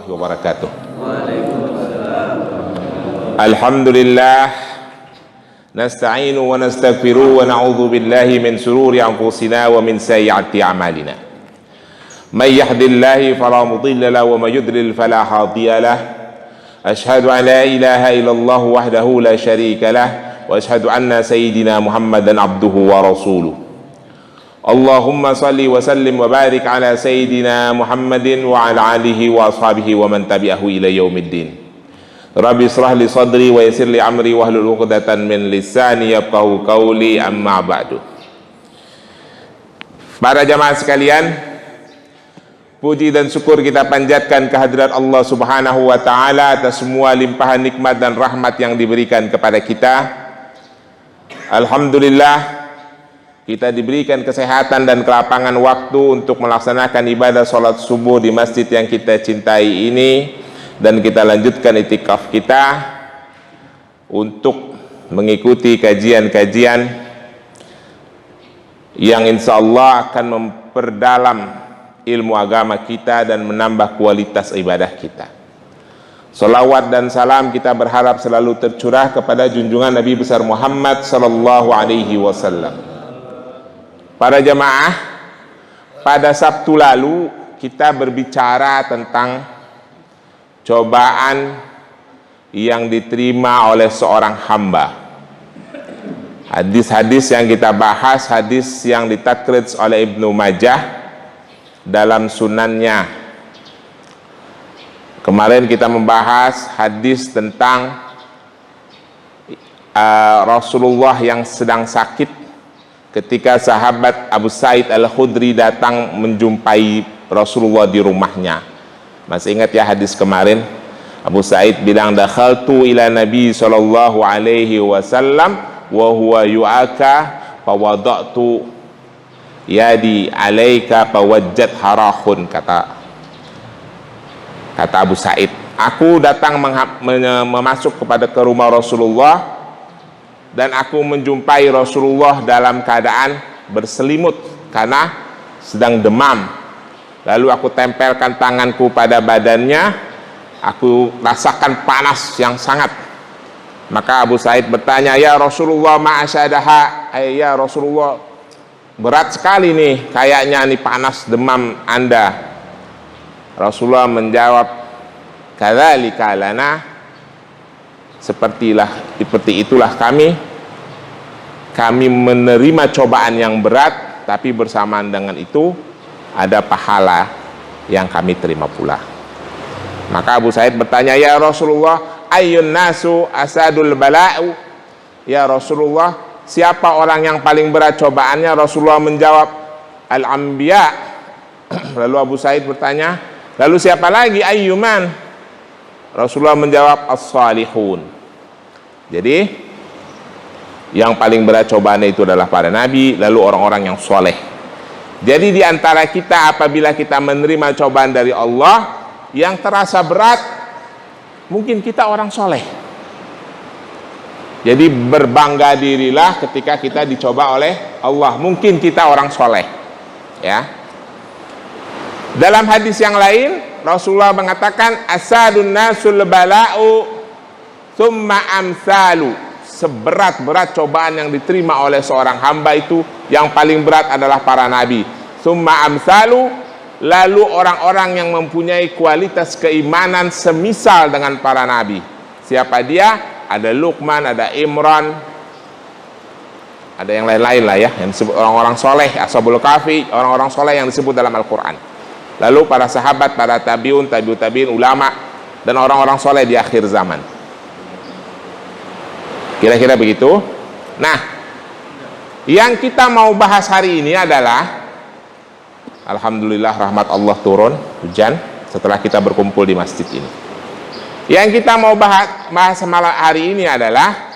wabarakatuh. Alhamdulillah, nasta'inu wa nastaghfiru wa na'udzu billahi min sururi anfusina wa min sayyiati a'malina. May yahdihillahu fala mudilla lahu wa may yudlil fala hadiya lahu. Asyhadu an la ilaha illallah wahdahu la syarika lah wa asyhadu anna sayyidina Muhammadan abduhu wa rasuluh. Allahumma salli wa sallim wa barik ala sayyidina Muhammadin wa ala alihi wa ashabihi wa man tabi'ahu ila yaumiddin. Rabbi israh li sadri wa yassir li amri wahlul 'uqdatan min lisani yafqahu qawli, amma ba'du. Para jamaah sekalian, puji dan syukur kita panjatkan kehadirat Allah Subhanahu wa taala atas semua limpahan nikmat dan rahmat yang diberikan kepada kita. Alhamdulillah, kita diberikan kesehatan dan kelapangan waktu untuk melaksanakan ibadah salat subuh di masjid yang kita cintai ini, dan kita lanjutkan itikaf kita untuk mengikuti kajian-kajian yang insya Allah akan memperdalam ilmu agama kita dan menambah kualitas ibadah kita. Salawat dan salam kita berharap selalu tercurah kepada junjungan Nabi besar Muhammad sallallahu alaihi wasallam. Para jamaah, pada Sabtu lalu kita berbicara tentang cobaan yang diterima oleh seorang hamba. Hadis-hadis yang kita bahas, hadis yang ditakrij oleh Ibnu Majah dalam sunannya. Kemarin kita membahas hadis tentang Rasulullah yang sedang sakit ketika sahabat Abu Sa'id Al-Khudri datang menjumpai Rasulullah di rumahnya. Masih ingat ya hadis kemarin? Abu Sa'id bilang, dakhaltu ila Nabi sallallahu alaihi wasallam wa huwa yu'aka fa wada'tu yadi alaika fa wajjat harahun, kata Abu Sa'id. Aku datang memasuk ke rumah Rasulullah dan aku menjumpai Rasulullah dalam keadaan berselimut karena sedang demam. Lalu aku tempelkan tanganku pada badannya, aku rasakan panas yang sangat. Maka Abu Sa'id bertanya, ya Rasulullah, ma'asyadaha, ya Rasulullah, berat sekali nih kayaknya nih panas demam Anda. Rasulullah menjawab, kadzalika lana, seperti itulah kami menerima cobaan yang berat, tapi bersamaan dengan itu ada pahala yang kami terima pula. Maka Abu Sa'id bertanya, ya Rasulullah, ayyun nasu asadul bala'u, ya Rasulullah, siapa orang yang paling berat cobaannya? Rasulullah menjawab, al-anbiya. Lalu Abu Sa'id bertanya, lalu siapa lagi? Ayyuman? Rasulullah menjawab, as-salihun. Jadi yang paling berat cobaannya itu adalah para nabi, lalu orang-orang yang soleh. Jadi di antara kita apabila kita menerima cobaan dari Allah yang terasa berat, mungkin kita orang soleh. Jadi berbangga dirilah ketika kita dicoba oleh Allah. Mungkin kita orang soleh. Ya. Dalam hadis yang lain, Rasulullah mengatakan, asadun nasul bala'u thumma amsalu. Seberat-berat cobaan yang diterima oleh seorang hamba itu, yang paling berat adalah para nabi. Summa amsalu, lalu orang-orang yang mempunyai kualitas keimanan semisal dengan para nabi. Siapa dia? Ada Luqman, ada Imran, ada yang lain-lain lah ya, yang disebut orang-orang soleh, ashabul kahfi, orang-orang soleh yang disebut dalam Al-Quran. Lalu para sahabat, para tabiun, tabi'in, ulama, dan orang-orang soleh di akhir zaman. Kira-kira begitu. Nah, yang kita mau bahas hari ini adalah, alhamdulillah rahmat Allah turun, hujan, setelah kita berkumpul di masjid ini. Yang kita mau bahas malam hari ini adalah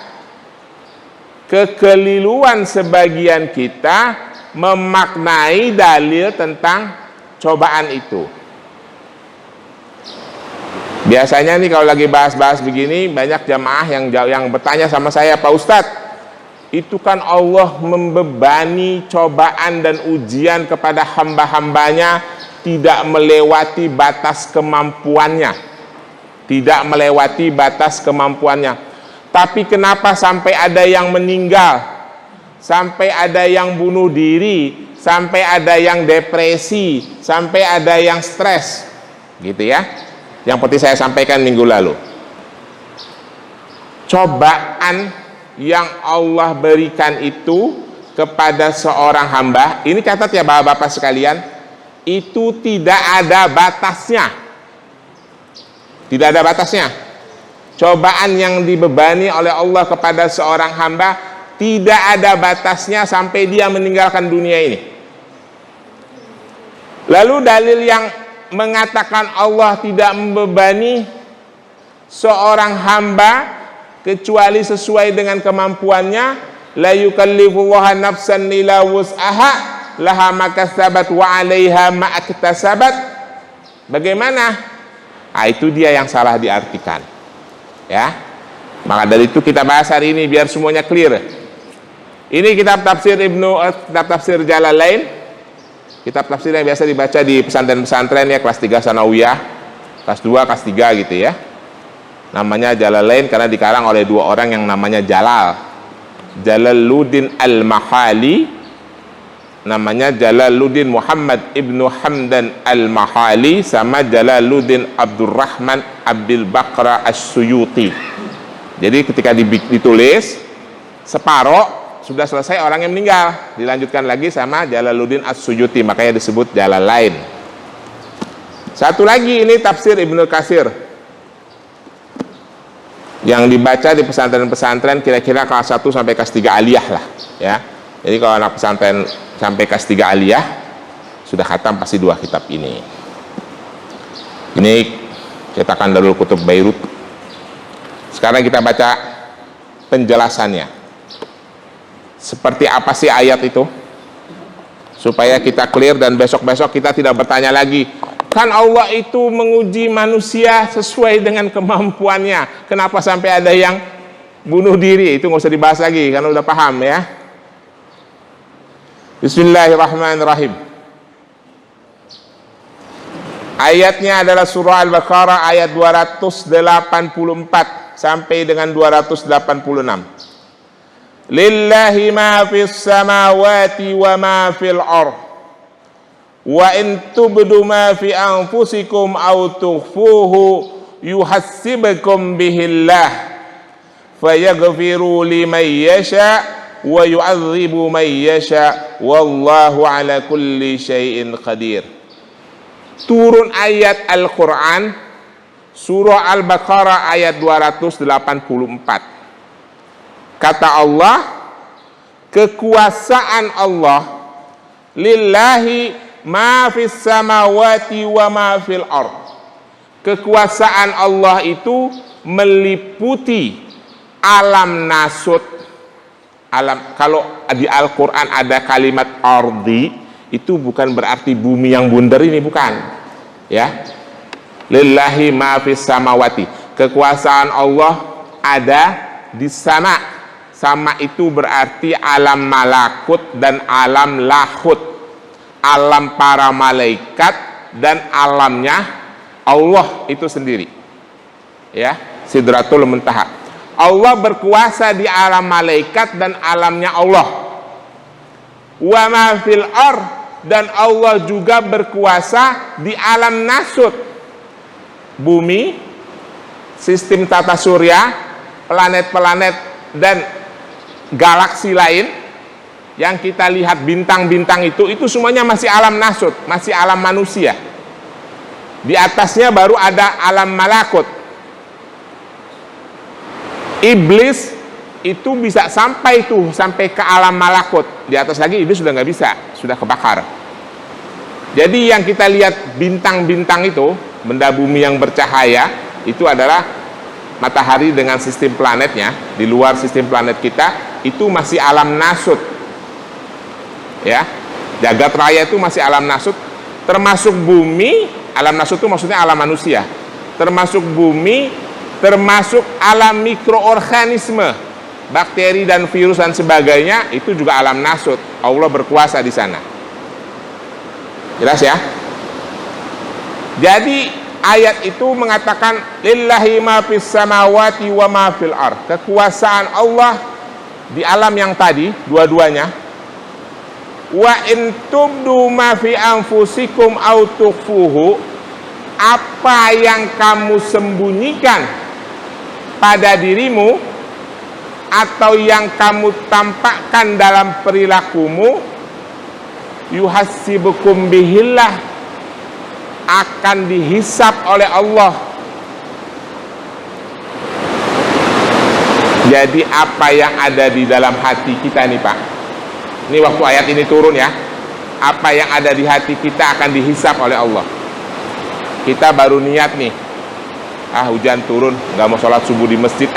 kekeliruan sebagian kita memaknai dalil tentang cobaan itu. Biasanya nih kalau lagi bahas-bahas begini, banyak jamaah yang bertanya sama saya, Pak Ustadz, itu kan Allah membebani cobaan dan ujian kepada hamba-hambanya tidak melewati batas kemampuannya. Tidak melewati batas kemampuannya. Tapi kenapa sampai ada yang meninggal, sampai ada yang bunuh diri, sampai ada yang depresi, sampai ada yang stres, gitu ya. Yang seperti saya sampaikan minggu lalu. Cobaan yang Allah berikan itu kepada seorang hamba, ini catat ya bapak-bapak sekalian, itu tidak ada batasnya. Tidak ada batasnya. Cobaan yang dibebani oleh Allah kepada seorang hamba tidak ada batasnya sampai dia meninggalkan dunia ini. Lalu dalil yang mengatakan Allah tidak membebani seorang hamba kecuali sesuai dengan kemampuannya, la yukallifullahu nafsan illa wus'aha laha ma kasabat wa 'alaiha ma iktasabat. Bagaimana? Nah, itu dia yang salah diartikan. Ya. Maka dari itu kita bahas hari ini biar semuanya clear. Ini kitab tafsir kitab tafsir Jalalain. Kitab tafsir yang biasa dibaca di pesantren-pesantren ya, kelas 3 sanawiyah, kelas 2, kelas 3 gitu ya. Namanya Jalalain karena dikarang oleh dua orang yang namanya Jalal. Jalaluddin Al-Mahali, namanya Jalaluddin Muhammad ibnu Hamdan Al-Mahali, sama Jalaluddin Abdurrahman Abil Bakra As-Suyuti. Jadi ketika ditulis separoh sudah selesai orang yang meninggal, dilanjutkan lagi sama Jalaluddin As-Suyuti, makanya disebut Jalalain. Satu lagi ini tafsir Ibnu Katsir yang dibaca di pesantren-pesantren kira-kira kelas 1 sampai kelas 3 aliyah lah ya. Jadi kalau anak pesantren sampai kelas 3 aliyah sudah khatam pasti 2 kitab ini. Ini cetakan Darul Kutub Beirut. Sekarang kita baca penjelasannya. Seperti apa sih ayat itu? Supaya kita clear dan besok-besok kita tidak bertanya lagi, kan Allah itu menguji manusia sesuai dengan kemampuannya, kenapa sampai ada yang bunuh diri? Itu nggak usah dibahas lagi karena udah paham ya. Bismillahirrahmanirrahim. Ayatnya adalah surah Al-Baqarah ayat 284 sampai dengan 286. Lillahi ma fis samawati wa ma fil ardh wa in tubdu ma fi anfusikum aw tukhfuhu yuhassibukum bihillah fayaghfiru liman yasha wa yu'adzibu man yasha wallahu ala kulli syai'in qadir. Turun ayat Al-Quran surah Al-Baqarah ayat 284. Kata Allah, kekuasaan Allah, lillahi ma fis samawati wa ma fil ardh. Kekuasaan Allah itu meliputi alam nasut. Alam, kalau di Al-Quran ada kalimat ardi, itu bukan berarti bumi yang bundar ini, bukan ya. Lillahi ma fis samawati, kekuasaan Allah ada di sama. Sama itu berarti alam malakut dan alam lahut, alam para malaikat dan alamnya Allah itu sendiri ya, Sidratul Muntaha. Allah berkuasa di alam malaikat dan alamnya Allah. Wa ma fil ardh, dan Allah juga berkuasa di alam nasut, bumi, sistem tata surya, planet-planet dan galaksi lain yang kita lihat, bintang-bintang itu semuanya masih alam nasut, masih alam manusia. Di atasnya baru ada alam malakut. Iblis itu bisa sampai ke alam malakut. Di atas lagi iblis sudah nggak bisa, sudah kebakar. Jadi yang kita lihat bintang-bintang itu, benda bumi yang bercahaya, itu adalah matahari dengan sistem planetnya. Di luar sistem planet kita itu masih alam nasut ya, jagat raya itu masih alam nasut, termasuk bumi. Alam nasut itu maksudnya alam manusia, termasuk bumi, termasuk alam mikroorganisme, bakteri dan virus dan sebagainya, itu juga alam nasut. Allah berkuasa di sana. Jelas ya? Jadi ayat itu mengatakan lillahi ma fis samawati wa ma fil ard. Kekuasaan Allah di alam yang tadi dua-duanya. Wa in tubdu ma fi anfusikum aw tukhfuhu, apa yang kamu sembunyikan pada dirimu atau yang kamu tampakkan dalam perilakumu, yuhasibukum bihillah, akan dihisap oleh Allah. Jadi apa yang ada di dalam hati kita nih Pak, ini waktu ayat ini turun ya, apa yang ada di hati kita akan dihisap oleh Allah. Kita baru niat nih, hujan turun, gak mau sholat subuh di masjid,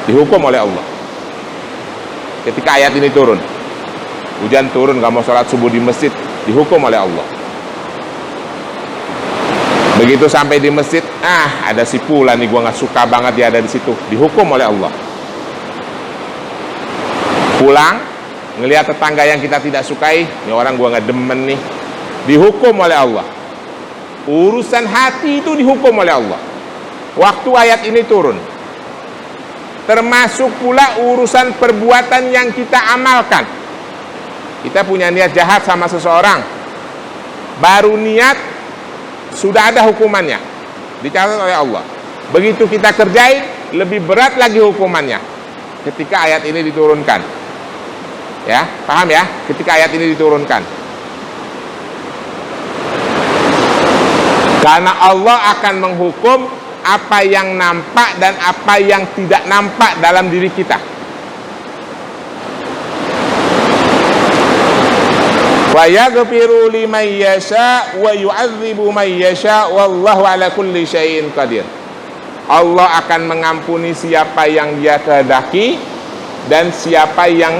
dihukum oleh Allah. Ketika ayat ini turun, hujan turun, gak mau sholat subuh di masjid, dihukum oleh Allah. Begitu sampai di masjid, ada si pula nih, gua nggak suka banget dia ada di situ, dihukum oleh Allah. Pulang, ngelihat tetangga yang kita tidak sukai, ini orang gua nggak demen nih, dihukum oleh Allah. Urusan hati itu dihukum oleh Allah. Waktu ayat ini turun, termasuk pula urusan perbuatan yang kita amalkan. Kita punya niat jahat sama seseorang, baru niat sudah ada hukumannya, dicatat oleh Allah. Begitu kita kerjain, lebih berat lagi hukumannya ketika ayat ini diturunkan. Ya, paham ya? Ketika ayat ini diturunkan, karena Allah akan menghukum apa yang nampak dan apa yang tidak nampak dalam diri kita. Wa yaghfiru liman yasha wa yu'adzibu man yasha wallahu ala kulli syai'in qadir. Allah akan mengampuni siapa yang Dia kehendaki dan siapa yang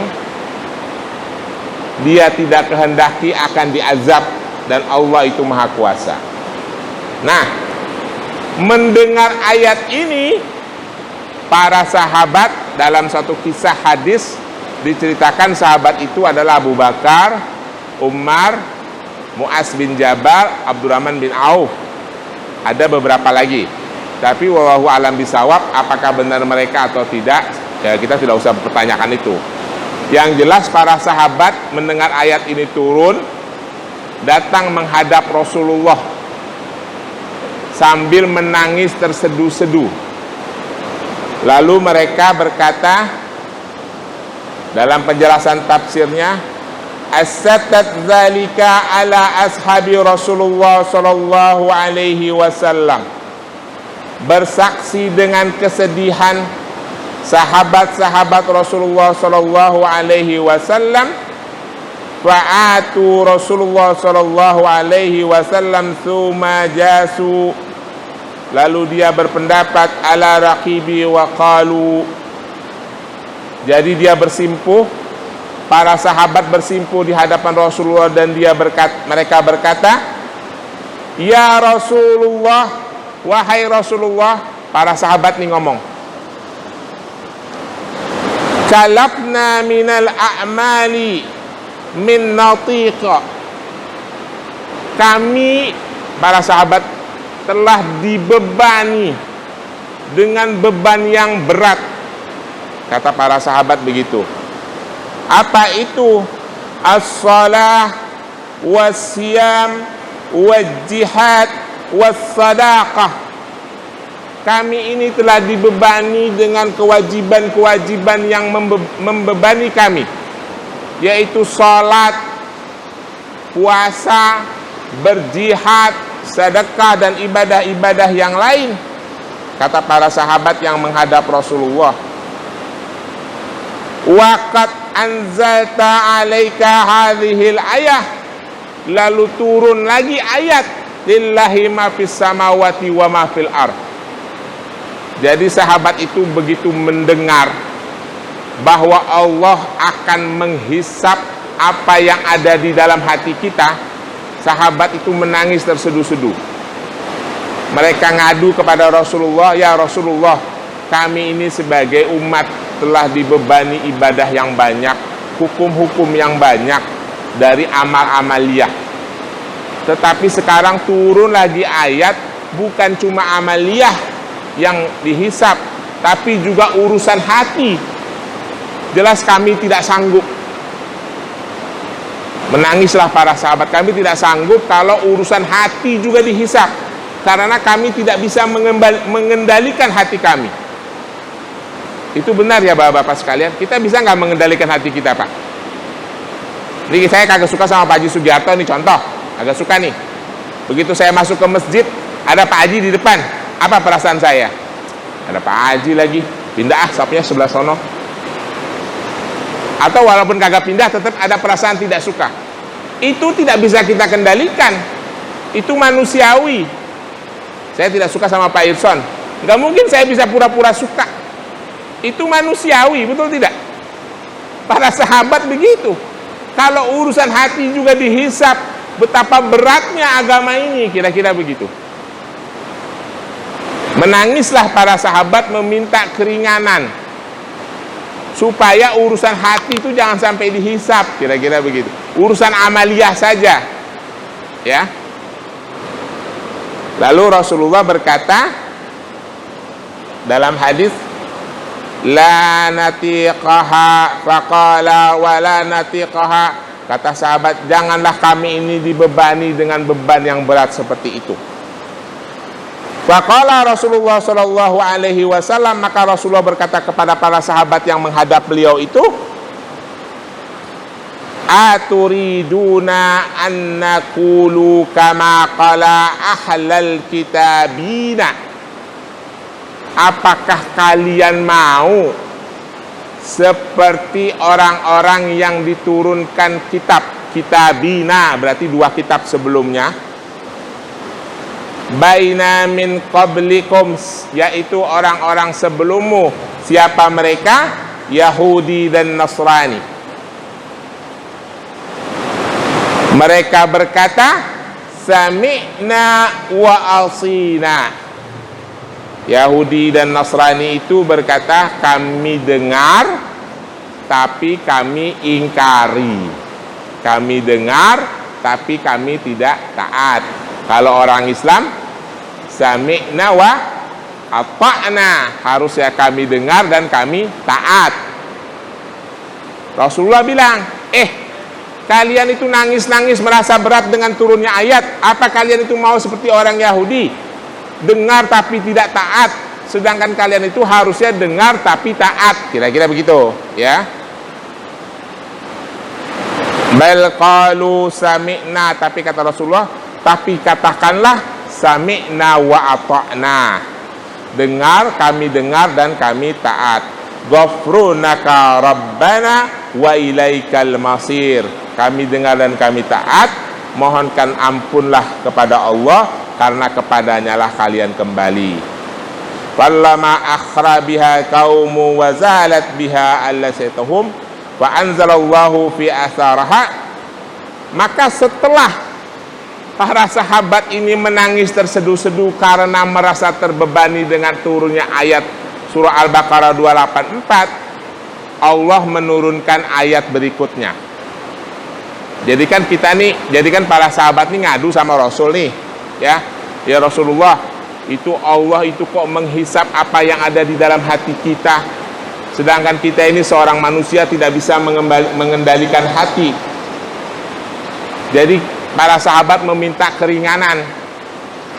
Dia tidak kehendaki akan diazab, dan Allah itu Maha Kuasa. Nah, mendengar ayat ini, para sahabat, dalam satu kisah hadis diceritakan sahabat itu adalah Abu Bakar, Umar, Mu'az bin Jabal, Abdurrahman bin Auf. Ada beberapa lagi, tapi wallahu alam bisawab, apakah benar mereka atau tidak, ya kita tidak usah pertanyakan itu. Yang jelas para sahabat mendengar ayat ini turun, datang menghadap Rasulullah sambil menangis terseduh-seduh. Lalu mereka berkata, dalam penjelasan tafsirnya, as-satat dzalika ala ashabi Rasulullah sallallahu alaihi wasallam. Bersaksi dengan kesedihan sahabat-sahabat Rasulullah sallallahu alaihi wasallam, fa'atu Rasulullah sallallahu alaihi wasallam tsumma jasu. Lalu dia berpendapat ala raqibi wa qalu. Jadi dia bersimpuh, para sahabat bersimpuh di hadapan Rasulullah, dan mereka berkata, ya Rasulullah, wahai Rasulullah. Para sahabat nih ngomong, kalafna minal a'mali min natiqa. Kami, para sahabat, telah dibebani dengan beban yang berat. Kata para sahabat begitu. Apa itu? As-salah was-siyam wal-jihad was-sadaqah. Kami ini telah dibebani dengan kewajiban-kewajiban yang membebani kami, yaitu salat, puasa, berjihad, sedekah, dan ibadah-ibadah yang lain. Kata para sahabat yang menghadap Rasulullah, waqad anzalta alaika hadhil ayah. Lalu turun lagi ayat lillahi ma fis samawati wa ma fil ard. Jadi sahabat itu begitu mendengar bahwa Allah akan menghisap apa yang ada di dalam hati kita, sahabat itu menangis terseduh-seduh. Mereka ngadu kepada Rasulullah, ya Rasulullah, kami ini sebagai umat telah dibebani ibadah yang banyak, hukum-hukum yang banyak, dari amal-amaliyah. Tetapi sekarang turun lagi ayat, bukan cuma amaliyah yang dihisap, tapi juga urusan hati. Jelas kami tidak sanggup. Menangislah para sahabat, kami tidak sanggup kalau urusan hati juga dihisap, karena kami tidak bisa mengendalikan hati kami. Itu benar ya bapak-bapak sekalian? Kita bisa nggak mengendalikan hati kita, Pak? Jadi saya kagak suka sama Pak Haji Sugiarto nih, contoh, agak suka nih. Begitu saya masuk ke masjid, ada Pak Haji di depan, apa perasaan saya? Ada Pak Haji lagi, pindah sapnya sebelah sono. Atau walaupun kagak pindah, tetap ada perasaan tidak suka. Itu tidak bisa kita kendalikan. Itu manusiawi. Saya tidak suka sama Pak Irson, nggak mungkin saya bisa pura-pura suka. Itu manusiawi, betul tidak? Para sahabat begitu. Kalau urusan hati juga dihisap, betapa beratnya agama ini, kira-kira begitu. Menangislah para sahabat meminta keringanan, supaya urusan hati itu jangan sampai dihisap, kira-kira begitu. Urusan amaliyah saja, ya. Lalu Rasulullah berkata dalam hadis, la natiqaha faqala wa la natiqaha, kata sahabat, janganlah kami ini dibebani dengan beban yang berat seperti itu. Faqala Rasulullah sallallahu alaihi wasallam, maka Rasulullah berkata kepada para sahabat yang menghadap beliau itu, aturiduna an naqulu kama qala ahlal kitabina, apakah kalian mau seperti orang-orang yang diturunkan kitabina, berarti 2 kitab sebelumnya, baina min qablikum, yaitu orang-orang sebelummu. Siapa mereka? Yahudi dan Nasrani. Mereka berkata, sami'na wa asina. Yahudi dan Nasrani itu berkata, kami dengar tapi kami ingkari. Kami dengar tapi kami tidak taat. Kalau orang Islam, sami'na wa ata'na, harusnya kami dengar dan kami taat. Rasulullah bilang, kalian itu nangis-nangis merasa berat dengan turunnya ayat. Apa kalian itu mau seperti orang Yahudi, dengar tapi tidak taat, sedangkan kalian itu harusnya dengar tapi taat, kira-kira begitu, ya. Bal qalu sami'na, tapi kata Rasulullah, tapi katakanlah sami'na wa ata'na, dengar, kami dengar dan kami taat. Ghafrunaka rabbana wa ilaikal masir, kami dengar dan kami taat, mohonkan ampunlah kepada Allah, karena kepadanya lah kalian kembali. Fallama akhra biha qaumu wa zalat biha allasatuhum wa anzalallahu fi atharaha, maka setelah para sahabat ini menangis terseduh-seduh karena merasa terbebani dengan turunnya ayat surah Al-Baqarah 284, Allah menurunkan ayat berikutnya. Jadikan para sahabat ini ngadu sama Rasul nih, ya Rasulullah, itu Allah itu kok menghisap apa yang ada di dalam hati kita, sedangkan kita ini seorang manusia tidak bisa mengendalikan hati. Jadi para sahabat meminta keringanan.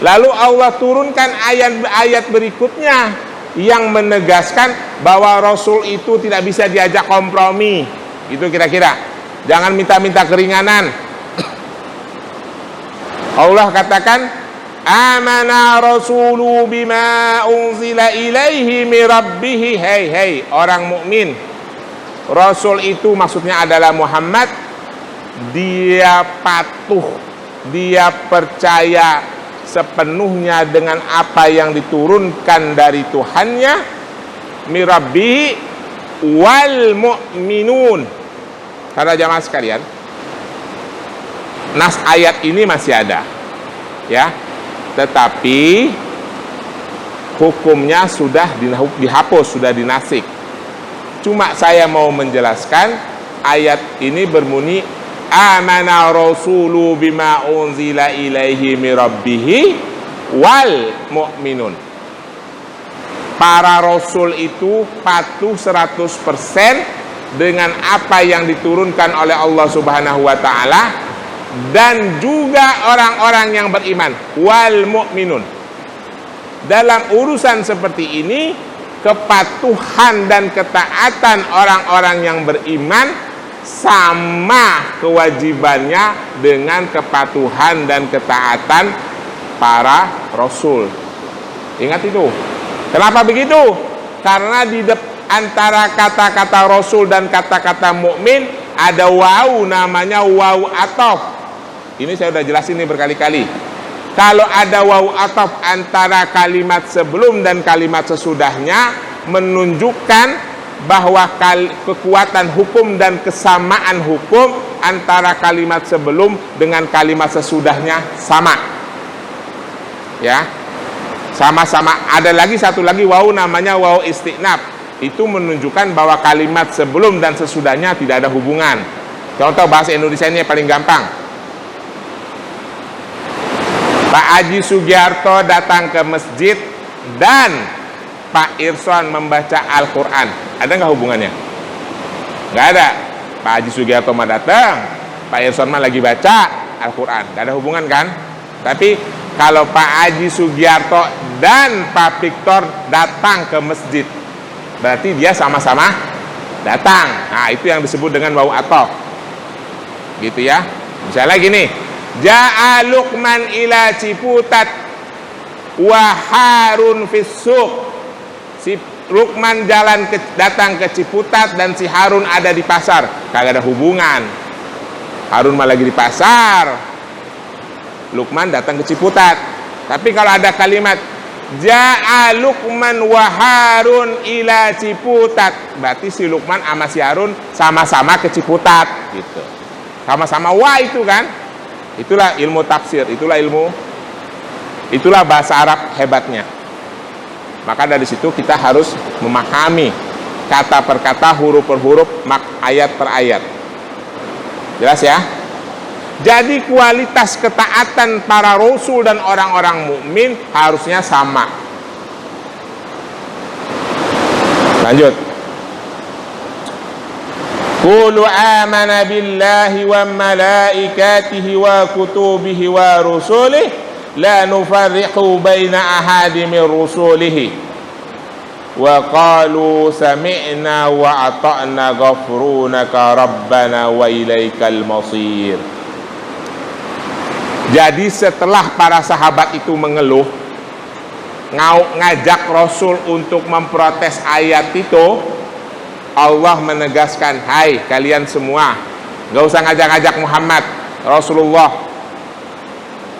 Lalu Allah turunkan ayat-ayat berikutnya yang menegaskan bahwa Rasul itu tidak bisa diajak kompromi. Itu kira-kira. Jangan minta-minta keringanan. Allah katakan, amana rasulu bima unzila ilaihi min rabbih. Hei orang mukmin, Rasul itu maksudnya adalah Muhammad, dia patuh, dia percaya sepenuhnya dengan apa yang diturunkan dari Tuhannya, min rabbih wal mu'minun. Para jamaah sekalian, nas ayat ini masih ada, ya, tetapi hukumnya sudah dihapus, sudah dinasik. Cuma saya mau menjelaskan ayat ini berbunyi amana rasulu bima unzila ilaihi mir rabbih wal mu'minun. Para rasul itu patuh 100% dengan apa yang diturunkan oleh Allah Subhanahu wa taala, dan juga orang-orang yang beriman, wal mu'minun. Dalam urusan seperti ini, kepatuhan dan ketaatan orang-orang yang beriman sama kewajibannya dengan kepatuhan dan ketaatan para rasul. Ingat itu. Kenapa begitu? Karena di antara kata-kata rasul dan kata-kata mukmin ada wawu, namanya wawu ataf. Ini saya sudah jelasin ini berkali-kali. Kalau ada wawu ataf antara kalimat sebelum dan kalimat sesudahnya, menunjukkan bahwa kekuatan hukum dan kesamaan hukum antara kalimat sebelum dengan kalimat sesudahnya sama. Ya, sama-sama. Ada lagi satu lagi wawu, namanya wawu istinaf. Itu menunjukkan bahwa kalimat sebelum dan sesudahnya tidak ada hubungan. Contoh bahasa Indonesia ini paling gampang. Pak Haji Sugiarto datang ke masjid dan Pak Irson membaca Al-Quran. Ada nggak hubungannya? Nggak ada. Pak Haji Sugiarto mah datang, Pak Irson mah lagi baca Al-Quran. Nggak ada hubungan kan? Tapi kalau Pak Haji Sugiarto dan Pak Victor datang ke masjid, berarti dia sama-sama datang. Nah, itu yang disebut dengan wawu ataf. Gitu ya. Misalnya gini, Ja'a Luqman ila Ciputat wa Harun fis suq. Si Luqman datang ke Ciputat dan si Harun ada di pasar. Kagak ada hubungan. Harun malah lagi di pasar, Luqman datang ke Ciputat. Tapi kalau ada kalimat Ja'a Luqman wa Harun ila Ciputat, berarti si Luqman sama si Harun sama-sama ke Ciputat gitu. Sama-sama wa itu kan. Itulah ilmu tafsir, itulah bahasa Arab hebatnya. Maka dari situ kita harus memahami kata per kata, huruf per huruf, ayat per ayat. Jelas ya? Jadi kualitas ketaatan para rasul dan orang-orang mukmin harusnya sama. Lanjut. Qulu amana billahi wa malaikatihi wa kutubihi wa rusulihi la nufarriqu baina ahadi min rusulihi wa qalu sami'na wa ata'na ghafrunaka rabbana wa ilaikal masir. Jadi setelah para sahabat itu mengeluh, ngajak Rasul untuk memprotes ayat itu, Allah menegaskan, hai kalian semua, gak usah ngajak-ngajak Muhammad, Rasulullah.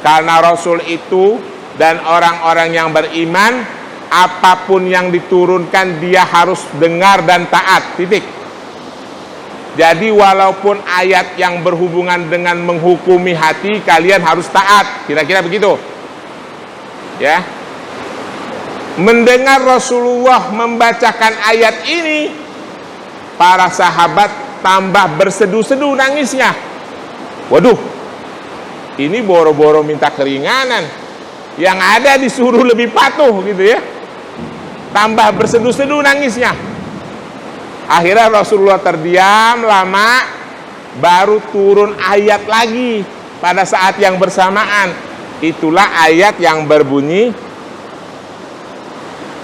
Karena Rasul itu dan orang-orang yang beriman, apapun yang diturunkan dia harus dengar dan taat, titik. Jadi walaupun ayat yang berhubungan dengan menghukumi hati, kalian harus taat, kira-kira begitu. Ya. Mendengar Rasulullah membacakan ayat ini, para sahabat tambah bersedu-sedu nangisnya. Waduh, ini boro-boro minta keringanan, yang ada disuruh lebih patuh gitu ya. Tambah bersedu-sedu nangisnya. Akhirnya Rasulullah terdiam lama, baru turun ayat lagi pada saat yang bersamaan. Itulah ayat yang berbunyi,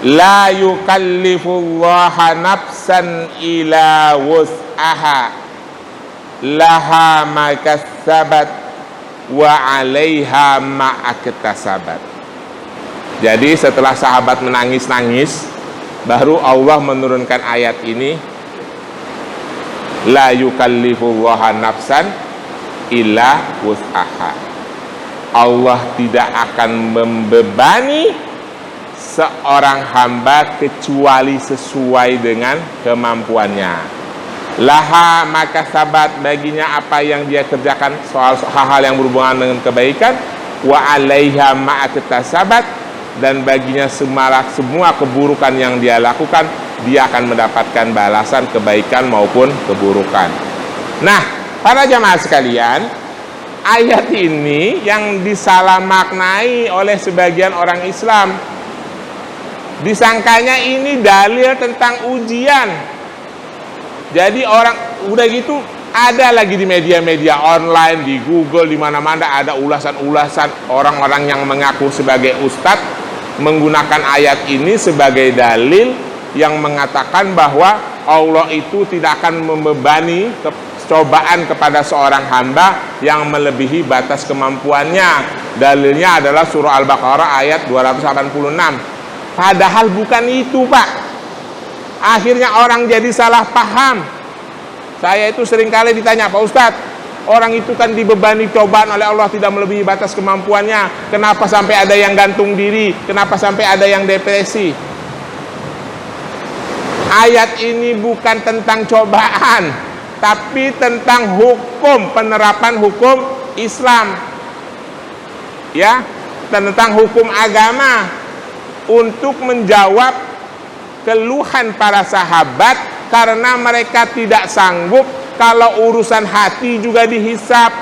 la yukallifullaha nafsan ila wus'aha laha ma kasabat wa 'alaiha ma iktasabat. Jadi setelah sahabat menangis-nangis, baru Allah menurunkan ayat ini, la yukallifullaha nafsan illa wus'aha. Allah tidak akan membebani seorang hamba kecuali sesuai dengan kemampuannya. Laha maka sabat, baginya apa yang dia kerjakan, soal hal-hal yang berhubungan dengan kebaikan, wa 'alaiha ma iktasabat, dan baginya semua keburukan yang dia lakukan, dia akan mendapatkan balasan kebaikan maupun keburukan. Nah, Para jamaah sekalian, ayat ini yang disalah maknai oleh sebagian orang Islam. Disangkanya ini dalil tentang ujian. Jadi orang udah gitu, ada lagi di media-media online, di Google, di mana-mana ada ulasan-ulasan orang-orang yang mengaku sebagai ustadz menggunakan ayat ini sebagai dalil yang mengatakan bahwa Allah itu tidak akan membebani cobaan kepada seorang hamba yang melebihi batas kemampuannya. Dalilnya adalah surah Al-Baqarah ayat 286. Padahal bukan itu, Pak. Akhirnya orang jadi salah paham. Saya itu seringkali ditanya, Pak Ustadz, orang itu kan dibebani cobaan oleh Allah tidak melebihi batas kemampuannya. Kenapa sampai ada yang gantung diri? Kenapa sampai ada yang depresi? Ayat ini bukan tentang cobaan, tapi tentang hukum, penerapan hukum Islam. Ya, tentang hukum agama untuk menjawab keluhan para sahabat karena mereka tidak sanggup kalau urusan hati juga dihisap,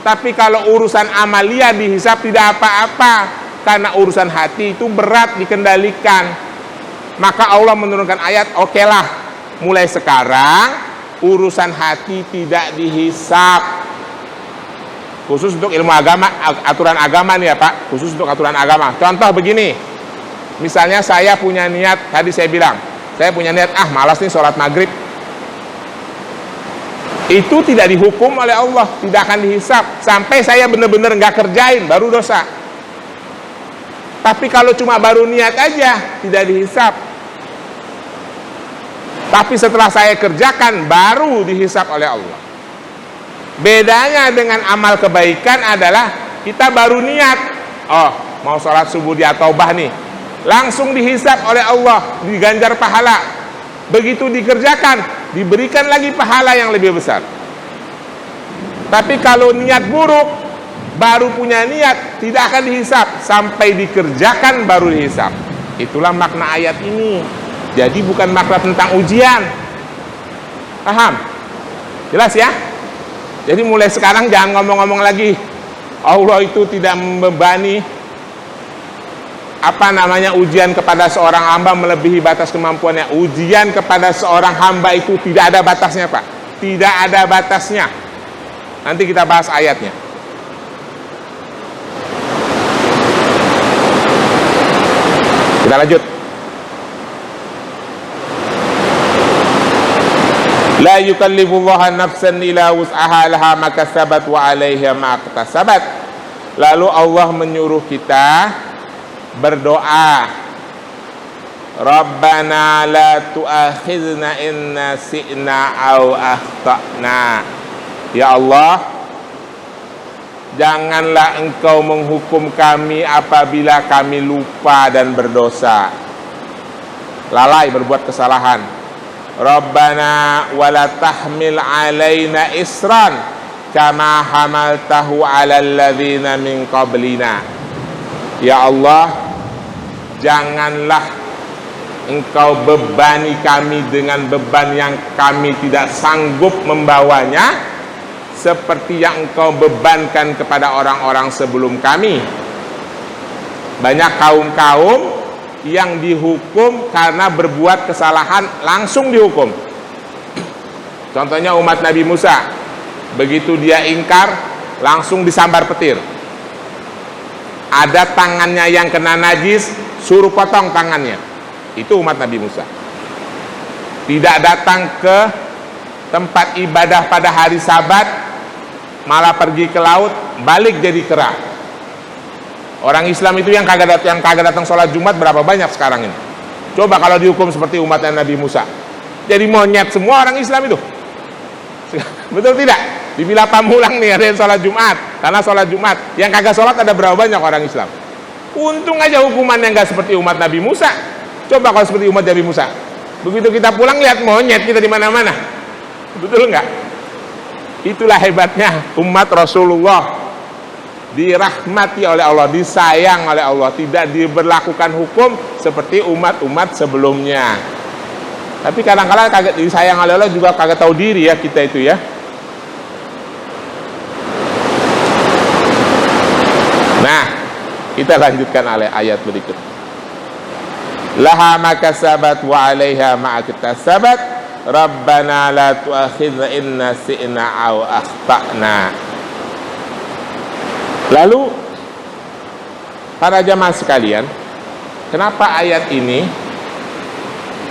tapi kalau urusan amalia dihisap tidak apa-apa, karena urusan hati itu berat dikendalikan. Maka Allah menurunkan ayat, okelah, mulai sekarang urusan hati tidak dihisap. Khusus untuk ilmu agama, aturan agama nih ya Pak, khusus untuk aturan agama. Contoh begini, misalnya saya punya niat, tadi saya bilang, saya punya niat, malas nih sholat maghrib. Itu tidak dihukum oleh Allah, tidak akan dihisap sampai saya benar-benar nggak kerjain, baru dosa. Tapi kalau cuma baru niat aja, tidak dihisap. Tapi setelah saya kerjakan, baru dihisap oleh Allah. Bedanya dengan amal kebaikan adalah kita baru niat, mau sholat subuh di At-Taubah nih, langsung dihisap oleh Allah, diganjar pahala. Begitu dikerjakan, diberikan lagi pahala yang lebih besar. Tapi kalau niat buruk, baru punya niat, tidak akan dihisap sampai dikerjakan baru dihisap. Itulah makna ayat ini. Jadi bukan makna tentang ujian. Paham? Jelas ya? Jadi mulai sekarang jangan ngomong-ngomong lagi Allah itu tidak membebani ujian kepada seorang hamba melebihi batas kemampuannya. Ujian kepada seorang hamba itu tidak ada batasnya, Pak. Tidak ada batasnya. Nanti kita bahas ayatnya. Kita lanjut. La yukallifullahu nafsan illa wus'aha laha ma kasabat wa 'alaiha ma iktasabat. Lalu Allah menyuruh kita berdoa, Rabbana la tu'akhidna in nasi'na aw akhtana. Ya Allah, janganlah Engkau menghukum kami apabila kami lupa dan berdosa, lalai berbuat kesalahan. Rabbana wala tahmil alaina isran kama hamaltahu alal ladzina min qablina. Ya Allah, janganlah Engkau bebani kami dengan beban yang kami tidak sanggup membawanya, seperti yang Engkau bebankan kepada orang-orang sebelum kami. Banyak kaum-kaum yang dihukum karena berbuat kesalahan langsung dihukum. Contohnya umat Nabi Musa, begitu dia ingkar langsung disambar petir. Ada tangannya yang kena najis, suruh potong tangannya. Itu umat Nabi Musa. Tidak datang ke tempat ibadah pada hari Sabat, malah pergi ke laut, balik jadi kera. Orang Islam itu yang kagak datang sholat Jumat berapa banyak sekarang ini? Coba kalau dihukum seperti umat Nabi Musa, jadi monyet semua orang Islam itu. Betul tidak? Dibilang pamulang nih ada yang sholat Jumat, karena sholat Jumat yang kagak sholat ada berapa banyak orang Islam? Untung aja hukumannya nggak seperti umat Nabi Musa. Coba kalau seperti umat Nabi Musa, begitu kita pulang lihat monyet kita di mana-mana. Betul nggak? Itulah hebatnya umat Rasulullah, dirahmati oleh Allah, disayang oleh Allah, tidak diberlakukan hukum seperti umat-umat sebelumnya. Tapi kadang-kadang kagak disayang oleh Allah juga kagak tahu diri ya kita itu ya. Nah, kita lanjutkan oleh ayat berikut. Laha ma kasabat wa 'alaiha ma iktasabat. Rabbana la tu'akhidna in nasi'na aw akhtana. Lalu para jamaah sekalian, kenapa ayat ini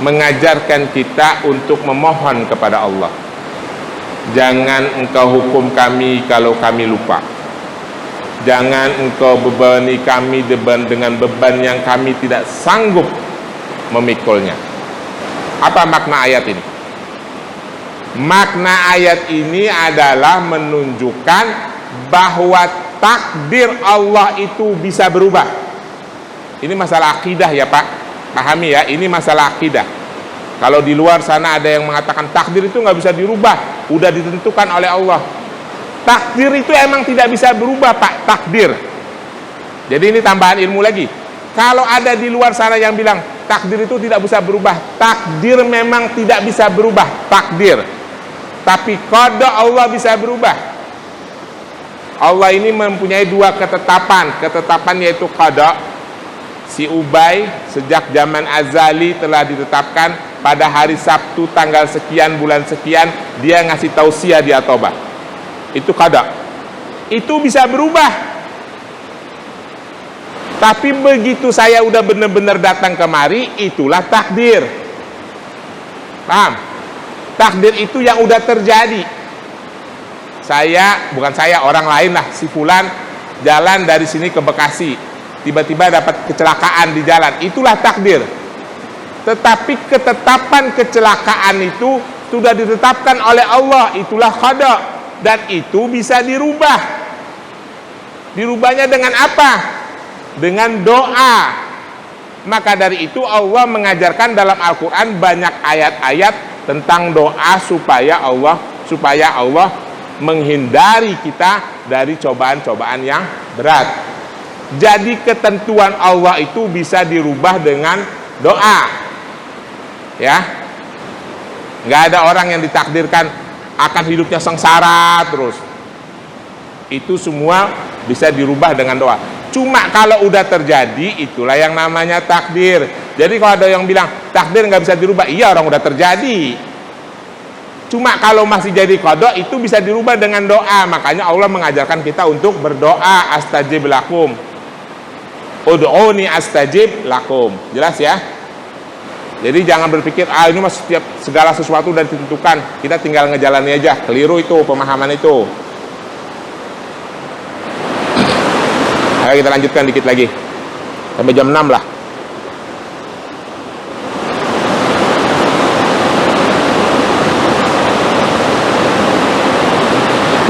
mengajarkan kita untuk memohon kepada Allah? Jangan engkau hukum kami kalau kami lupa. Jangan engkau bebani kami dengan beban yang kami tidak sanggup memikulnya. Apa makna ayat ini? Makna ayat ini adalah menunjukkan bahwa takdir Allah itu bisa berubah. Ini masalah akidah ya Pak, pahami ya, ini masalah akidah. Kalau di luar sana ada yang mengatakan takdir itu nggak bisa dirubah, udah ditentukan oleh Allah. Takdir itu emang tidak bisa berubah Pak, takdir. Jadi ini tambahan ilmu lagi. Kalau ada di luar sana yang bilang takdir itu tidak bisa berubah, takdir memang tidak bisa berubah, takdir. Tapi qada Allah bisa berubah. Allah ini mempunyai dua ketetapan yaitu qada. Si Ubay sejak zaman azali telah ditetapkan pada hari Sabtu tanggal sekian bulan sekian dia ngasih tausiah di Atobah. Itu qada. Itu bisa berubah. Tapi begitu saya udah benar-benar datang kemari, itulah takdir. Paham? Takdir itu yang udah terjadi. Orang lain lah, si fulan jalan dari sini ke Bekasi, tiba-tiba dapat kecelakaan di jalan, itulah takdir. Tetapi ketetapan kecelakaan itu sudah ditetapkan oleh Allah, itulah qada, dan itu bisa dirubah. Dirubahnya dengan apa? Dengan doa. Maka dari itu Allah mengajarkan dalam Al-Quran banyak ayat-ayat tentang doa supaya Allah menghindari kita dari cobaan-cobaan yang berat. Jadi ketentuan Allah itu bisa dirubah dengan doa. Ya, nggak ada orang yang ditakdirkan akan hidupnya sengsara terus. Itu semua bisa dirubah dengan doa. Cuma kalau udah terjadi, itulah yang namanya takdir. Jadi kalau ada yang bilang takdir nggak bisa dirubah, iya orang udah terjadi. Cuma kalau masih jadi qada, itu bisa dirubah dengan doa. Makanya Allah mengajarkan kita untuk berdoa, astajib lakum, ud'uni astajib lakum. Jelas ya? Jadi jangan berpikir ini mas setiap segala sesuatu udah ditentukan, kita tinggal ngejalani aja. Keliru itu pemahaman itu. Ayo kita lanjutkan dikit lagi sampai jam 6 lah.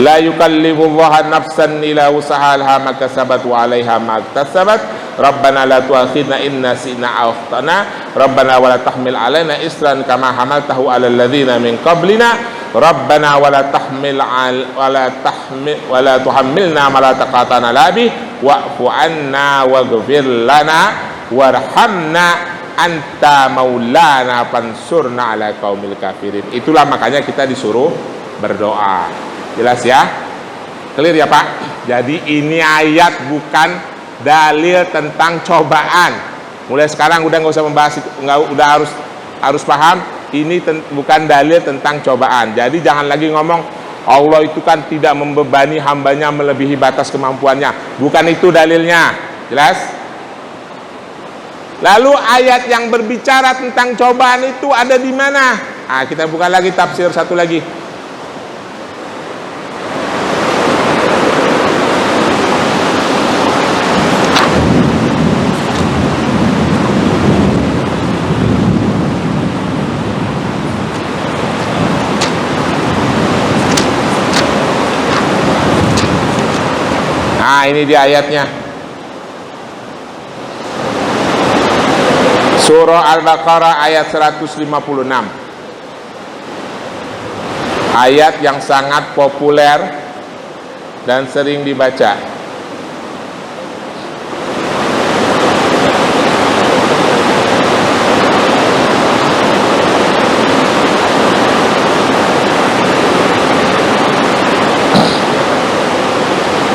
La yukallifullahu nafsan illa wus'aha laha ma kasabat wa 'alaiha ma iktasabat. Rabbana la tu'akhidna in nasina aw akhtana. Rabbana wa la tahmil 'alaina isran kama hamaltahu 'alal ladzina min qablina. Rabbana wa la tahmil wa la tuhammilna ma la taqata lana bih wa'fu 'anna waghfir lana warhamna anta maulana fansurna 'ala qaumil kafirin. Itulah makanya kita disuruh berdoa. Jelas ya? Clear ya Pak? Jadi ini ayat bukan dalil tentang cobaan. Mulai sekarang udah nggak usah membahas itu, udah harus paham. Ini bukan dalil tentang cobaan. Jadi jangan lagi ngomong Allah itu kan tidak membebani hambanya melebihi batas kemampuannya. Bukan itu dalilnya. Jelas? Lalu ayat yang berbicara tentang cobaan itu ada di mana? Nah, kita buka lagi tafsir satu lagi. Nah, ini dia ayatnya. Surah Al-Baqarah ayat 156. Ayat yang sangat populer dan sering dibaca.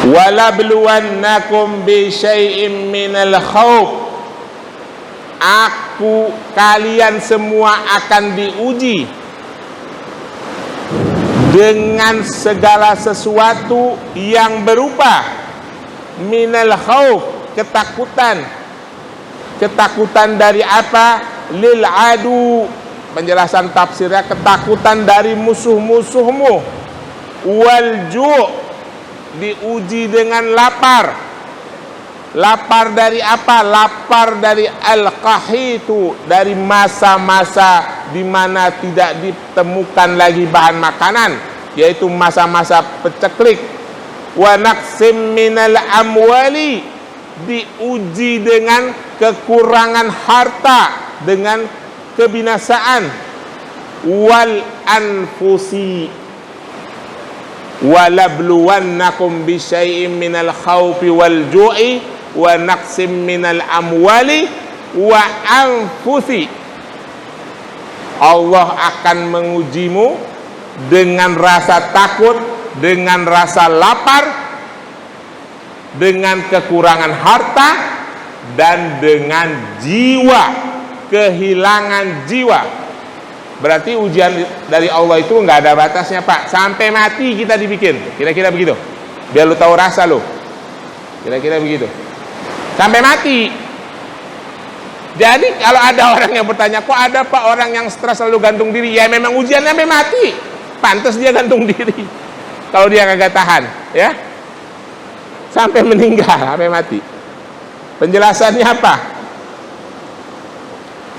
walabluwannakum bi syai'im minal khauf, kalian semua akan diuji dengan segala sesuatu yang berupa minal khauf, ketakutan dari apa? Lil adu, penjelasan tafsirnya ketakutan dari musuh-musuhmu. Wal ju', diuji dengan lapar. Lapar dari apa? Lapar dari al-qahitu, dari masa-masa di mana tidak ditemukan lagi bahan makanan, yaitu masa-masa peceklik. Wa naqsim minal amwali, diuji dengan kekurangan harta, dengan kebinasaan. Wal anfusi, walabluwannakum bisyai'im minal khawfi wal ju'i wa naqsim minal amwali wa anfusi. Allah akan mengujimu dengan rasa takut, dengan rasa lapar, dengan kekurangan harta, dan dengan jiwa, kehilangan jiwa. Berarti ujian dari Allah itu nggak ada batasnya, Pak. Sampai mati kita dibikin. Kira-kira begitu. Biar lu tahu rasa lu. Kira-kira begitu. Sampai mati. Jadi kalau ada orang yang bertanya, kok ada Pak orang yang stres selalu gantung diri? Ya memang ujiannya sampai mati. Pantas dia gantung diri. Kalau dia kagak tahan, ya. Sampai meninggal, sampai mati. Penjelasannya apa?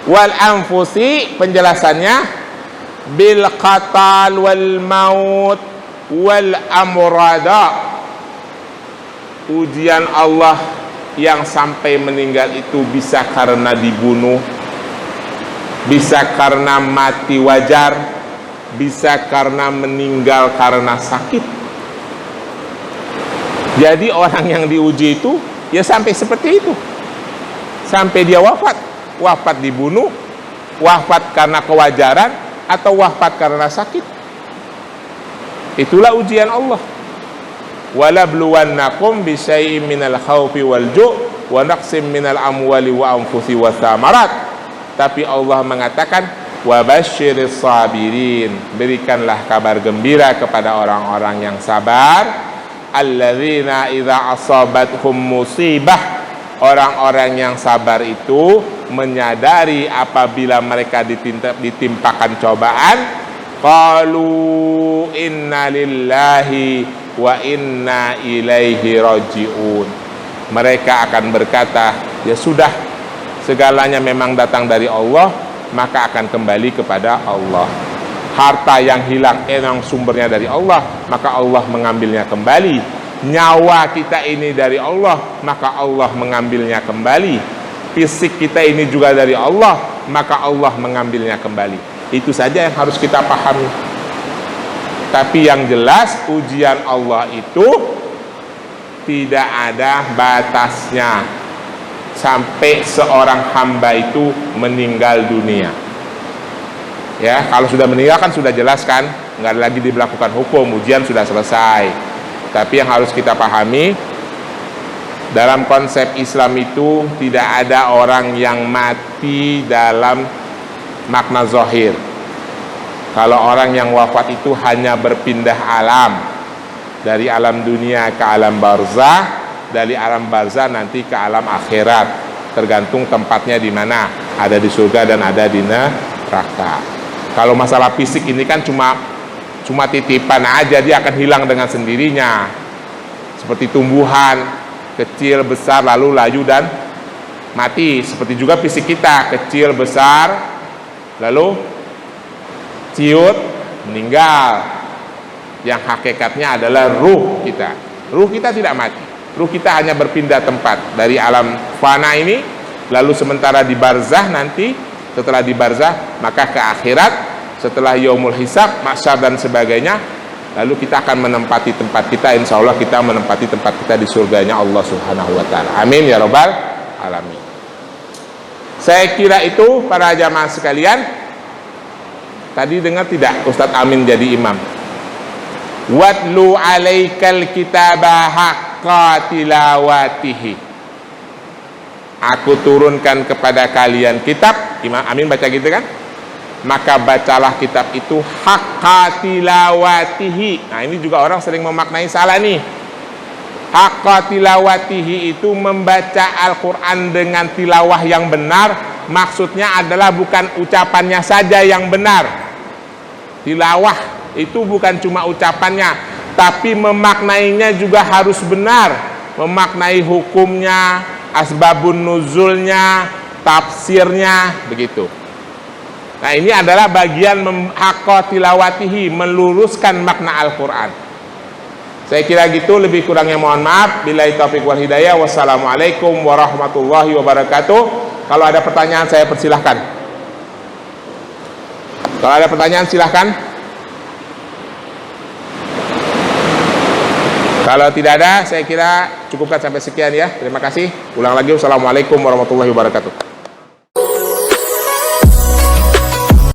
Wal anfusi, penjelasannya bil qatal wal maut wal amrada. Ujian Allah yang sampai meninggal itu bisa karena dibunuh, bisa karena mati wajar, bisa karena meninggal karena sakit. Jadi orang yang diuji itu ya sampai seperti itu, sampai dia wafat dibunuh, wafat karena kewajaran, atau wafat karena sakit. Itulah ujian Allah. Walabluwannakum bisyai'im minal khawfi wal ju' wa naqsim minal amwali wa anfusi wa thamarat. Tapi Allah mengatakan wa basyiris sabirin, berikanlah kabar gembira kepada orang-orang yang sabar. Alladzina idza asabathum musibah, orang-orang yang sabar itu menyadari apabila mereka ditimpakan cobaan, qalu inna lillahi wa inna ilaihi raji'un. Mereka akan berkata, ya sudah, segalanya memang datang dari Allah, maka akan kembali kepada Allah. Harta yang hilang memang sumbernya dari Allah, maka Allah mengambilnya kembali. Nyawa kita ini dari Allah, maka Allah mengambilnya kembali. Fisik kita ini juga dari Allah, maka Allah mengambilnya kembali. Itu saja yang harus kita pahami. Tapi yang jelas ujian Allah itu tidak ada batasnya sampai seorang hamba itu meninggal dunia. Ya, kalau sudah meninggal kan sudah jelas kan, nggak lagi diberlakukan hukum, ujian sudah selesai. Tapi yang harus kita pahami, dalam konsep Islam itu tidak ada orang yang mati dalam makna zahir. Kalau orang yang wafat itu hanya berpindah alam, dari alam dunia ke alam barzah, dari alam barzah nanti ke alam akhirat, tergantung tempatnya di mana, ada di surga dan ada di neraka. Kalau masalah fisik ini kan cuma titipan aja, dia akan hilang dengan sendirinya, seperti tumbuhan kecil besar lalu layu dan mati. Seperti juga fisik kita, kecil besar lalu ciut meninggal. Yang hakikatnya adalah ruh kita. Ruh kita tidak mati. Ruh kita hanya berpindah tempat dari alam fana ini, lalu sementara di barzah nanti, setelah di barzah maka ke akhirat, setelah yaumul hisab, mahsyar dan sebagainya, lalu kita akan menempati tempat kita. Insya Allah kita menempati tempat kita di surganya Allah Subhanahu wa ta'ala. Amin ya rabbal alamin. Saya kira itu para jamaah sekalian. Tadi dengar tidak Ustadz Amin jadi imam? Watlu alaikal kitabah, haqqa tilawatihi. Aku turunkan kepada kalian kitab, Imam Amin baca gitu kan? Maka bacalah kitab itu haqqa tilawatihi. Nah, ini juga orang sering memaknai salah nih. Haqqa tilawatihi itu membaca Al-Quran dengan tilawah yang benar. Maksudnya adalah bukan ucapannya saja yang benar. Tilawah itu bukan cuma ucapannya, tapi memaknainya juga harus benar. Memaknai hukumnya, asbabun nuzulnya, tafsirnya, begitu. Nah, ini adalah bagian haqqa tilawatihi, meluruskan makna Al-Quran. Saya kira gitu, lebih kurangnya mohon maaf. Billahi taufiq wal hidayah. Wassalamualaikum warahmatullahi wabarakatuh. Kalau ada pertanyaan saya persilahkan. Kalau ada pertanyaan silahkan. Kalau tidak ada, saya kira cukupkan sampai sekian ya. Terima kasih. Ulang lagi, wassalamualaikum warahmatullahi wabarakatuh.